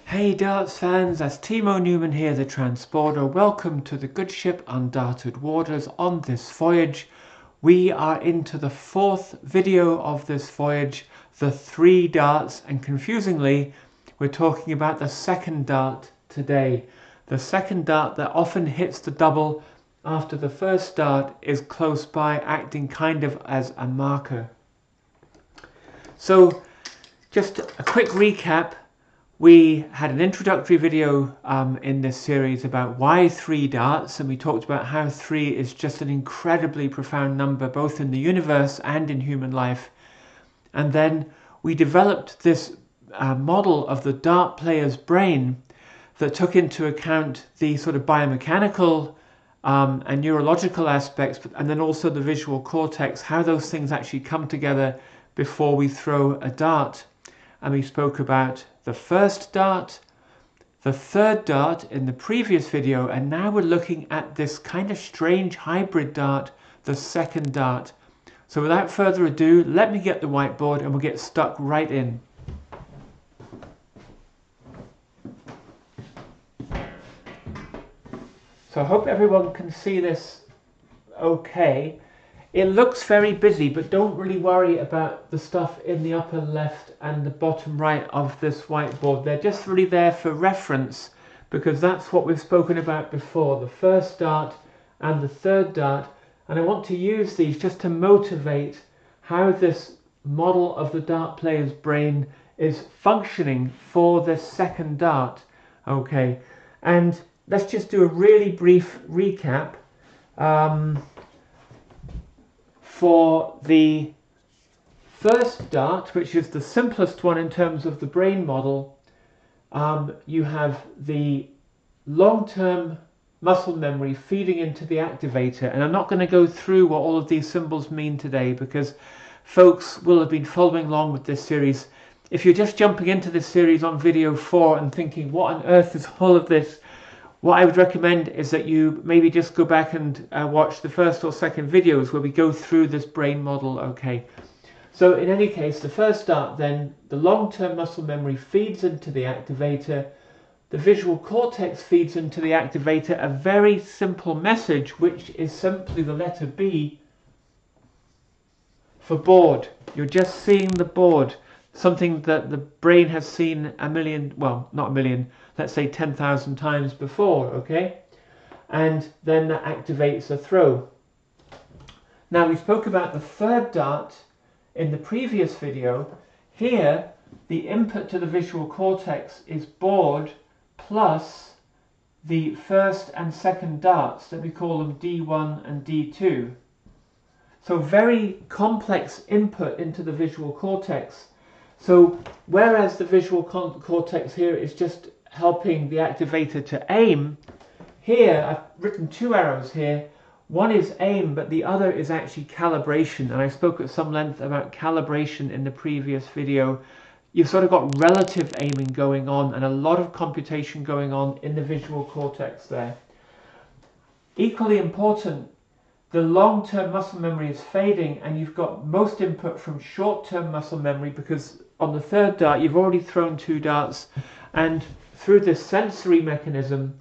Hey darts fans, that's Timo Newman here, the transporter. Welcome to the good ship Undarted Waters. On this voyage, we are into the fourth video of this voyage, the 3 darts, and confusingly, we're talking about the second dart today. The second dart that often hits the double after the first dart is close by, acting kind of as a marker. So, just a quick recap. We had an introductory video in this series about why 3 darts, and we talked about how 3 is just an incredibly profound number both in the universe and in human life. And then we developed this model of the dart player's brain that took into account the sort of biomechanical and neurological aspects, and then also the visual cortex, how those things actually come together before we throw a dart. And we spoke about the first dart, the third dart in the previous video, and now we're looking at this kind of strange hybrid dart, the second dart. So without further ado, let me get the whiteboard and we'll get stuck right in. So I hope everyone can see this okay. It looks very busy, but don't really worry about the stuff in the upper left and the bottom right of this whiteboard. They're just really there for reference because that's what we've spoken about before, the first dart and the third dart. And I want to use these just to motivate how this model of the dart player's brain is functioning for this second dart. Okay, and let's just do a really brief recap. For the first dart, which is the simplest one in terms of the brain model, you have the long-term muscle memory feeding into the activator. And I'm not going to go through what all of these symbols mean today because folks will have been following along with this series. If you're just jumping into this series on video 4 and thinking, what on earth is all of this? What I would recommend is that you maybe just go back and watch the first or second videos where we go through this brain model, okay? So in any case, the first dart then, the long-term muscle memory feeds into the activator. The visual cortex feeds into the activator a very simple message, which is simply the letter B for bored. You're just seeing the board, something that the brain has seen a million, well, not a million, let's say 10,000 times before, okay? And then that activates a throw. Now we spoke about the third dart in the previous video. Here, the input to the visual cortex is board plus the first and second darts that we call them D1 and D2. So very complex input into the visual cortex. So whereas the visual cortex here is just helping the activator to aim, here I've written 2 arrows here. One is aim, but the other is actually calibration. And I spoke at some length about calibration in the previous video. You've sort of got relative aiming going on and a lot of computation going on in the visual cortex there. Equally important, the long-term muscle memory is fading and you've got most input from short-term muscle memory because on the third dart you've already thrown 2 darts, and through this sensory mechanism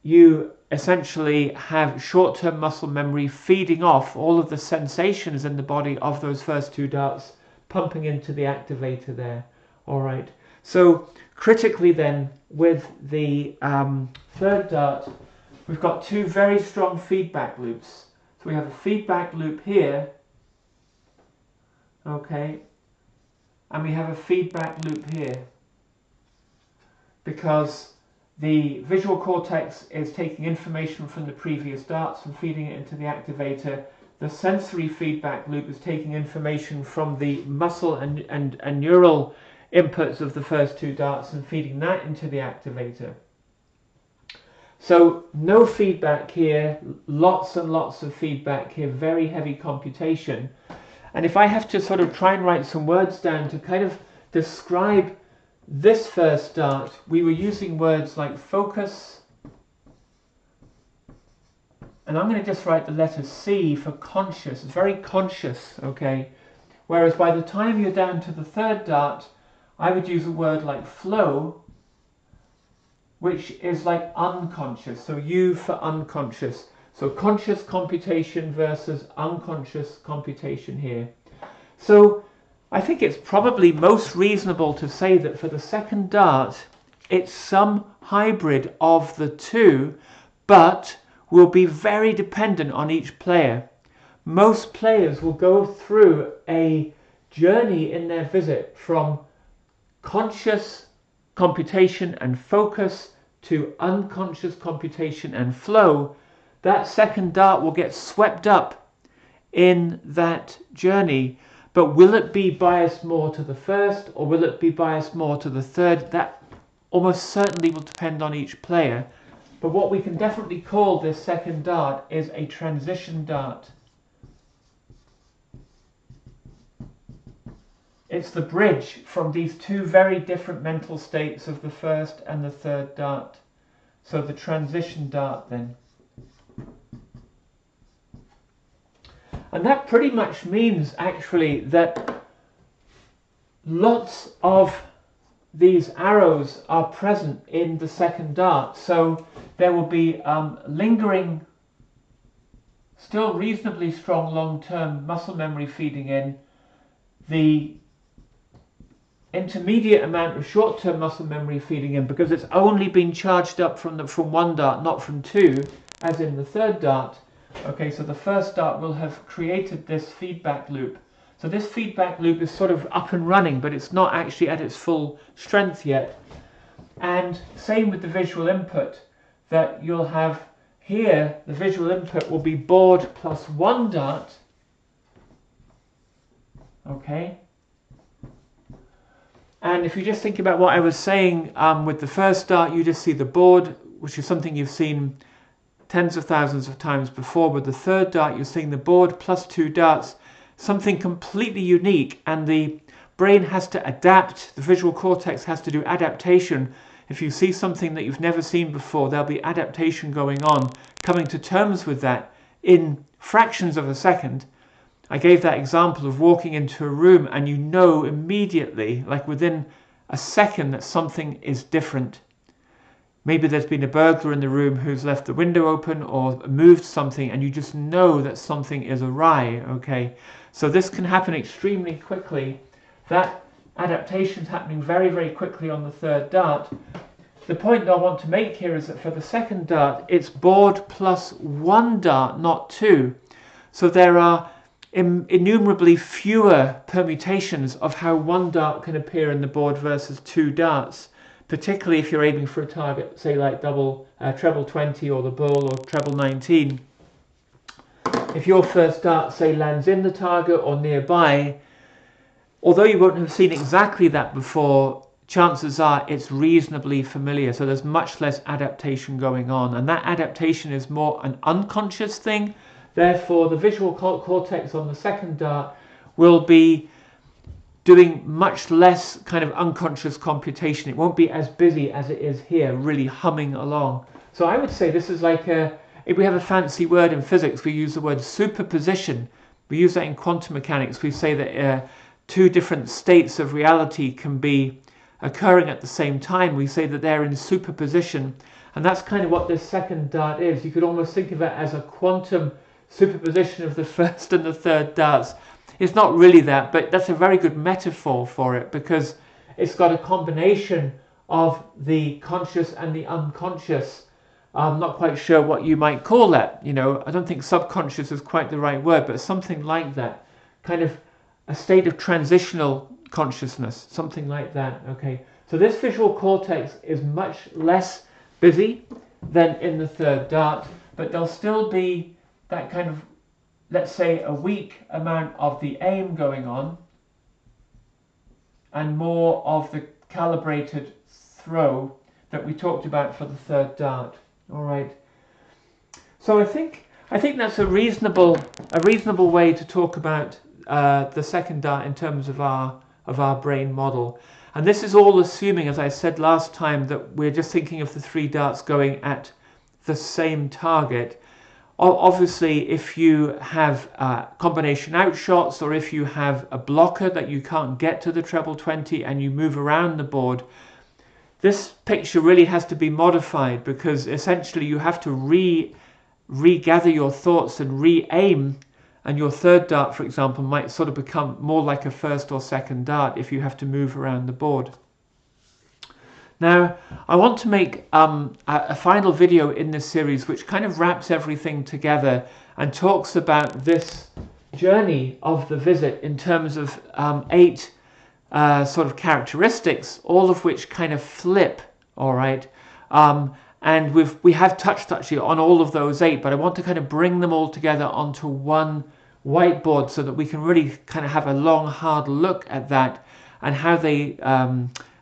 you essentially have short-term muscle memory feeding off all of the sensations in the body of those first 2 darts, pumping into the activator there. All right, so critically then with the third dart, we've got 2 very strong feedback loops. So we have a feedback loop here, okay, and we have a feedback loop here because the visual cortex is taking information from the previous darts and feeding it into the activator. The sensory feedback loop is taking information from the muscle and neural inputs of the first 2 darts and feeding that into the activator. So no feedback here, lots and lots of feedback here, very heavy computation. And if I have to sort of try and write some words down to kind of describe this first dart, we were using words like focus, and I'm going to just write the letter C for conscious. It's very conscious, okay? Whereas by the time you're down to the third dart, I would use a word like flow, which is like unconscious. So U for unconscious. So conscious computation versus unconscious computation here. So I think it's probably most reasonable to say that for the second dart, it's some hybrid of the two, but will be very dependent on each player. Most players will go through a journey in their visit from conscious computation and focus to unconscious computation and flow. That second dart will get swept up in that journey, but will it be biased more to the first or will it be biased more to the third? That almost certainly will depend on each player. But what we can definitely call this second dart is a transition dart. It's the bridge from these two very different mental states of the first and the third dart. So the transition dart then. And that pretty much means actually that lots of these arrows are present in the second dart. So there will be lingering, still reasonably strong long-term muscle memory feeding in, the intermediate amount of short-term muscle memory feeding in, because it's only been charged up from one dart, not from two, as in the third dart. Okay, so the first dart will have created this feedback loop. So this feedback loop is sort of up and running, but it's not actually at its full strength yet. And same with the visual input, that you'll have here, the visual input will be board plus one dart. Okay. And if you just think about what I was saying with the first dart, you just see the board, which is something you've seen tens of thousands of times before. With the third dart, you're seeing the board plus two darts, something completely unique, and the brain has to adapt, the visual cortex has to do adaptation. If you see something that you've never seen before, there'll be adaptation going on, coming to terms with that in fractions of a second. I gave that example of walking into a room and you know immediately, like within a second, that something is different. Maybe there's been a burglar in the room who's left the window open or moved something, and you just know that something is awry, okay? So this can happen extremely quickly. That adaptation is happening very, very quickly on the third dart. The point that I want to make here is that for the second dart, it's board plus one dart, not two. So there are innumerably fewer permutations of how one dart can appear in the board versus two darts, particularly if you're aiming for a target, say like treble 20 or the bull or treble 19. If your first dart, say, lands in the target or nearby, although you won't have seen exactly that before, chances are it's reasonably familiar. So there's much less adaptation going on, and that adaptation is more an unconscious thing. Therefore, the visual cortex on the second dart will be doing much less kind of unconscious computation. It won't be as busy as it is here, really humming along. So I would say this is like if we have a fancy word in physics, we use the word superposition. We use that in quantum mechanics. We say that two different states of reality can be occurring at the same time. We say that they're in superposition. And that's kind of what this second dart is. You could almost think of it as a quantum superposition of the first and the third darts. It's not really that, but that's a very good metaphor for it, because it's got a combination of the conscious and the unconscious. I'm not quite sure what you might call that. You know, I don't think subconscious is quite the right word, but something like that. Kind of a state of transitional consciousness, something like that. Okay, so this visual cortex is much less busy than in the third dart, but there'll still be that kind of, let's say, a weak amount of the aim going on and more of the calibrated throw that we talked about for the third dart. All right. So I think that's a reasonable way to talk about the second dart in terms of our brain model. And this is all assuming, as I said last time, that we're just thinking of the three darts going at the same target. Obviously, if you have combination out shots, or if you have a blocker that you can't get to the treble 20 and you move around the board, this picture really has to be modified, because essentially you have to regather your thoughts and re-aim, and your third dart, for example, might sort of become more like a first or second dart if you have to move around the board. Now, I want to make a final video in this series which kind of wraps everything together and talks about this journey of the visit in terms of 8 sort of characteristics, all of which kind of flip, all right? And we have touched actually on all of those 8, but I want to kind of bring them all together onto one whiteboard so that we can really kind of have a long, hard look at that and how they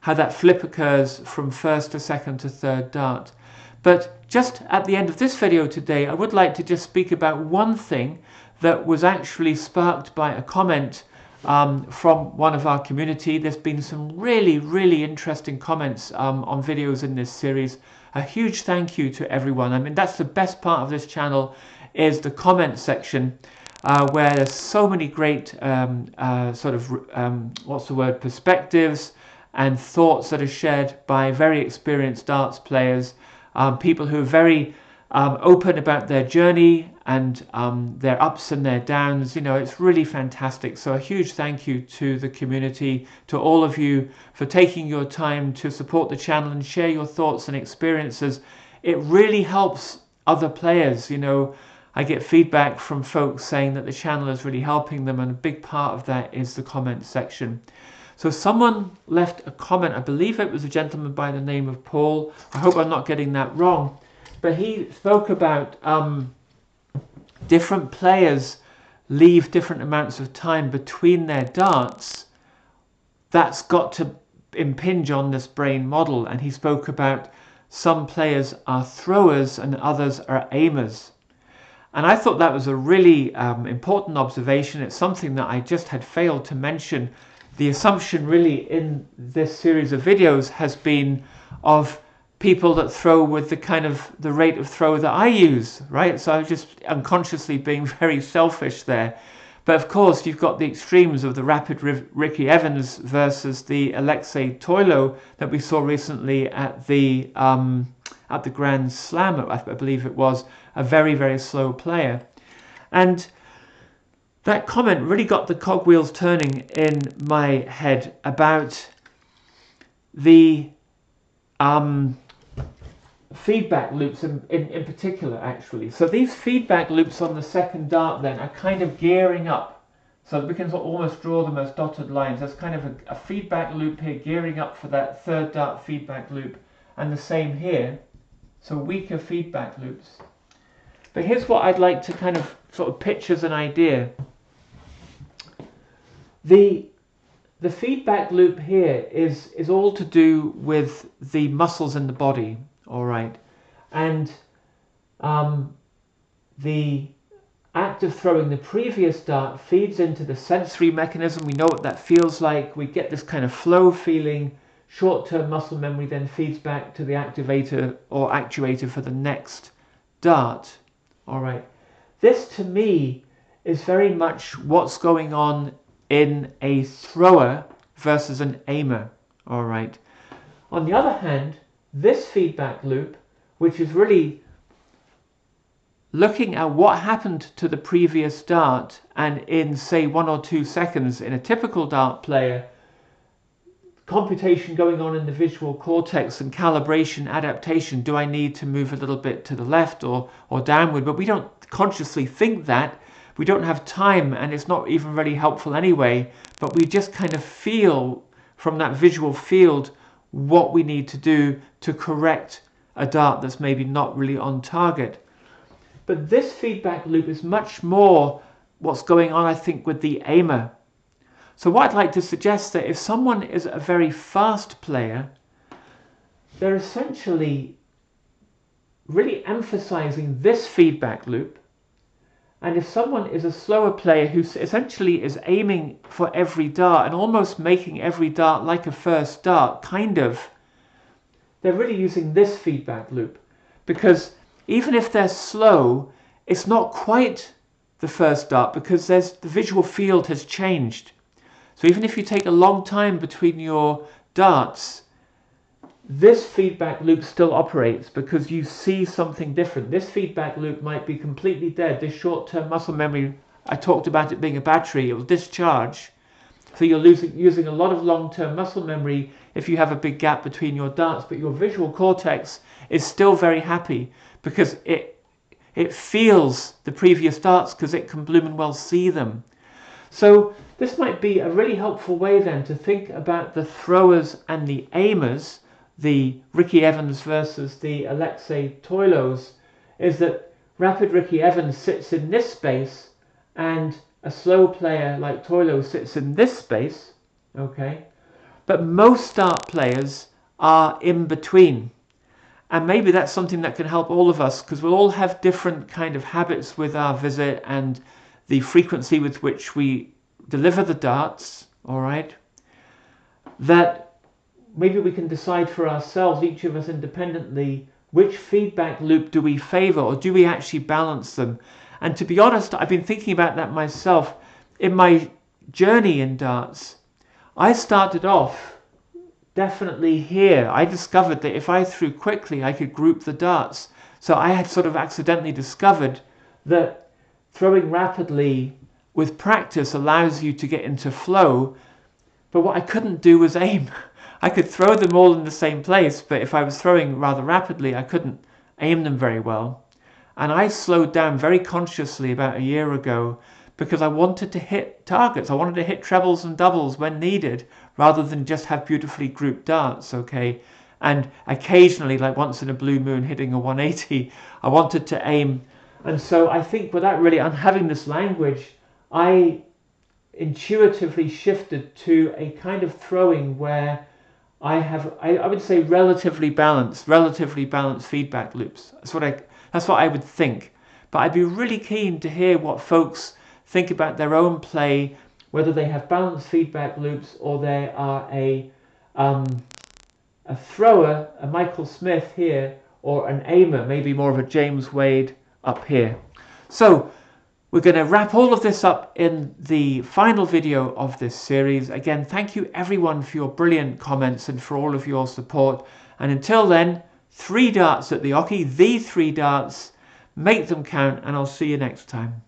how that flip occurs from first to second to third dart. But just at the end of this video today, I would like to just speak about one thing that was actually sparked by a comment from one of our community. There's been some really interesting comments on videos in this series. A huge thank you to everyone. I mean, that's the best part of this channel, is the comment section, where there's so many great sort of what's the word, perspectives and thoughts that are shared by very experienced darts players, people who are very open about their journey and their ups and their downs. You know, it's really fantastic. So a huge thank you to the community, to all of you, for taking your time to support the channel and share your thoughts and experiences. It really helps other players. You know, I get feedback from folks saying that the channel is really helping them, and a big part of that is the comment section. So someone left a comment, I believe it was a gentleman by the name of Paul. I hope I'm not getting that wrong. But he spoke about different players leave different amounts of time between their darts. That's got to impinge on this brain model. And he spoke about some players are throwers and others are aimers. And I thought that was a really important observation. It's something that I just had failed to mention. The assumption really in this series of videos has been of people that throw with the kind of the rate of throw that I use, right? So I'm just unconsciously being very selfish there. But of course, you've got the extremes of the rapid Ricky Evans versus the Alexei Toilo that we saw recently at the Grand Slam, I believe it was, a very slow player. And that comment really got the cogwheels turning in my head about the feedback loops in particular, actually. So these feedback loops on the second dart then are kind of gearing up. So we can almost draw them as dotted lines. There's kind of a feedback loop here gearing up for that third dart feedback loop, and the same here. So weaker feedback loops. But here's what I'd like to kind of sort of pitch as an idea. The feedback loop here is all to do with the muscles in the body, all right? And the act of throwing the previous dart feeds into the sensory mechanism. We know what that feels like. We get this kind of flow feeling. Short-term muscle memory then feeds back to the activator or actuator for the next dart, all right? This, to me, is very much what's going on in a thrower versus an aimer, all right? On the other hand, this feedback loop, which is really looking at what happened to the previous dart, and in, say, 1 or 2 seconds in a typical dart player, computation going on in the visual cortex and calibration, adaptation. Do I need to move a little bit to the left or downward? But we don't consciously think that. We don't have time, and it's not even really helpful anyway, but we just kind of feel from that visual field what we need to do to correct a dart that's maybe not really on target. But this feedback loop is much more what's going on, I think, with the aimer. So what I'd like to suggest that if someone is a very fast player, they're essentially really emphasizing this feedback loop. And if someone is a slower player who essentially is aiming for every dart and almost making every dart like a first dart, kind of, they're really using this feedback loop. Because even if they're slow, it's not quite the first dart because the visual field has changed. So even if you take a long time between your darts, this feedback loop still operates because you see something different. This feedback loop might be completely dead. This short-term muscle memory, I talked about it being a battery, it will discharge. So you're using a lot of long-term muscle memory if you have a big gap between your darts, but your visual cortex is still very happy because it feels the previous darts because it can bloom and well see them. So this might be a really helpful way then to think about the throwers and the aimers, the Ricky Evans versus the Alexei Toilos, is that rapid Ricky Evans sits in this space and a slow player like Toilo sits in this space, okay? But most dart players are in between. And maybe that's something that can help all of us because we'll all have different kind of habits with our visit and the frequency with which we deliver the darts, all right? That maybe we can decide for ourselves, each of us independently, which feedback loop do we favor or do we actually balance them? And to be honest, I've been thinking about that myself. In my journey in darts, I started off definitely here. I discovered that if I threw quickly, I could group the darts. So I had sort of accidentally discovered that throwing rapidly with practice allows you to get into flow. But what I couldn't do was aim. I could throw them all in the same place, but if I was throwing rather rapidly, I couldn't aim them very well. And I slowed down very consciously about a year ago because I wanted to hit targets. I wanted to hit trebles and doubles when needed rather than just have beautifully grouped darts, okay? And occasionally, like once in a blue moon, hitting a 180, I wanted to aim. And so I think without really having this language, I intuitively shifted to a kind of throwing where I have, I would say, relatively balanced feedback loops. That's what I would think. But I'd be really keen to hear what folks think about their own play, whether they have balanced feedback loops or they are a thrower, a Michael Smith here, or an aimer, maybe more of a James Wade up here. So we're going to wrap all of this up in the final video of this series. Again, thank you everyone for your brilliant comments and for all of your support. And until then, 3 darts at the oche, the 3 darts, make them count, and I'll see you next time.